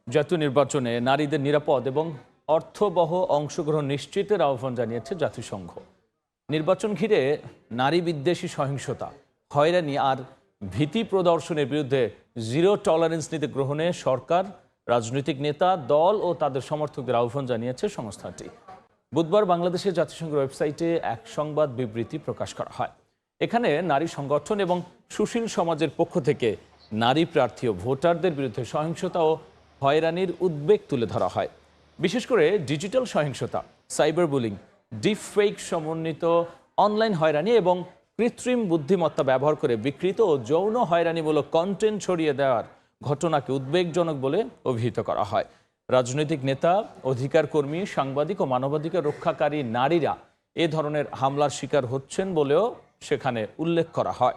জাতীয় নির্বাচনে নারীদের নিরাপদ এবং অর্থবহ অংশগ্রহণ নিশ্চিতের আহ্বান জানিয়েছে জাতিসংঘ। নির্বাচন ঘিরে নারী বিদ্বেষী সহিংসতা, হয়রানি আর ভীতি প্রদর্শনের বিরুদ্ধে জিরো টলারেন্স নীতি গ্রহণে সরকার, রাজনৈতিক নেতা, দল ও তাদের সমর্থকদের আহ্বান জানিয়েছে সংস্থাটি। বুধবার বাংলাদেশের জাতিসংঘের ওয়েবসাইটে এক সংবাদ বিবৃতি প্রকাশ করা হয়। এখানে নারী সংগঠন এবং সুশীল সমাজের পক্ষ থেকে নারী প্রার্থী ও ভোটারদের বিরুদ্ধে সহিংসতা ও হয়রানির উদ্বেগ তুলে ধরা হয়। বিশেষ করে ডিজিটাল সহিংসতা, সাইবার বুলিং, ডিপ ফেক সমন্বিত অনলাইন হয়রানি এবং কৃত্রিম বুদ্ধিমত্তা ব্যবহার করে বিকৃত ও যৌন হয়রানিমূলক কন্টেন্ট ছড়িয়ে দেওয়ার ঘটনাকে উদ্বেগজনক বলে অভিহিত করা হয়। রাজনৈতিক নেতা, অধিকার কর্মী, সাংবাদিক ও মানবাধিকার রক্ষাকারী নারীরা এ ধরনের হামলার শিকার হচ্ছেন বলেও সেখানে উল্লেখ করা হয়।